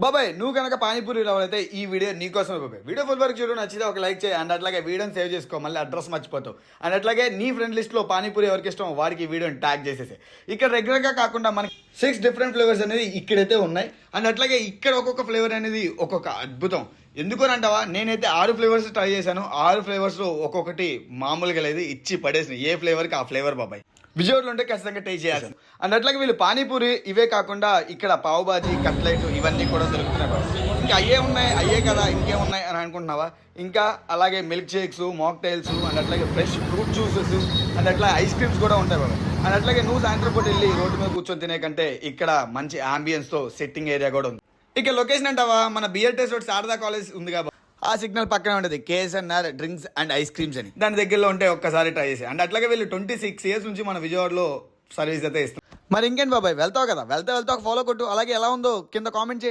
బాబాయ్ నువ్వు కనుక పానీపూరి లవర్ అయితే ఈ వీడియో నీకోసమే బాబాయ్. వీడియో ఫుల్ వరకు చూడు, నచ్చితే ఒక లైక్ చేయి అండ్ అట్లాగే వీడియోని సేవ్ చేసుకో, మళ్ళీ అడ్రస్ మర్చిపోతావు. అండ్ అట్లాగే నీ ఫ్రెండ్ లిస్ట్లో పానీపూరి ఎవరికి ఇష్టం వారికి ఈ వీడియోని ట్యాగ్ చేసేసి. ఇక్కడ రెగ్యులర్గా కాకుండా మనకి 6 డిఫరెంట్ ఫ్లేవర్స్ అనేది ఇక్కడైతే ఉన్నాయి. అండ్ అట్లాగే ఇక్కడ ఒక్కొక్క ఫ్లేవర్ అనేది ఒక్కొక్క అద్భుతం. ఎందుకని అంటావా, నేనైతే 6 ఫ్లేవర్స్ ట్రై చేశాను. 6 ఫ్లేవర్స్లో ఒక్కొక్కటి మామూలుగా లేదు, ఇచ్చి పడేసిన ఏ ఫ్లేవర్కి ఆ ఫ్లేవర్ బాబాయ్. విజయవాడలో ఉంటే ఖచ్చితంగా టేస్ట్ చేయాలి. అండ్ అట్లాగే వీళ్ళు పానీపూరి ఇవే కాకుండా ఇక్కడ పావు బాజీ, కట్లెట్ ఇవన్నీ కూడా దొరుకుతున్నాయి బాబు. ఇంకా అయ్యే ఉన్నాయి, అయ్యే కదా ఇంకేమున్నాయి అని అనుకుంటున్నావా? ఇంకా అలాగే మిల్క్ షేక్స్, మాక్టైల్స్ అండ్ అట్లాగే ఫ్రెష్ ఫ్రూట్ జ్యూసెస్ అండ్ అట్లా ఐస్ క్రీమ్స్ కూడా ఉంటాయి బాబు. అండ్ అట్లాగే నువ్వు సాయంత్రం పూట వెళ్ళి రోడ్డు మీద కూర్చొని తినే కంటే ఇక్కడ మంచి అంబియన్స్తో సెట్టింగ్ ఏరియా కూడా ఉంది. ఇక లొకేషన్ అంటావా, మన బిఆర్టీఎస్ రోడ్ శారదా కాలేజ్ ఉంది కాబట్టి ఆ సిగ్నల్ పక్కన ఉంటుంది KSNR drinks and ice creams అని. దాని దగ్గరలో ఉంటే ఒక్కసారి ట్రై చేసి. అండ్ అట్లాగే వీళ్ళు 26 years నుంచి మన విజయవాడలో సర్వీస్ అయితే ఇస్తాం. మరి ఇంకేంటి బాబాయ్, వెళ్తావు కదా, వెళ్తే ఒక ఫాలో కొట్టు. అలాగే ఎలా ఉందో కింద కామెంట్ చేయి.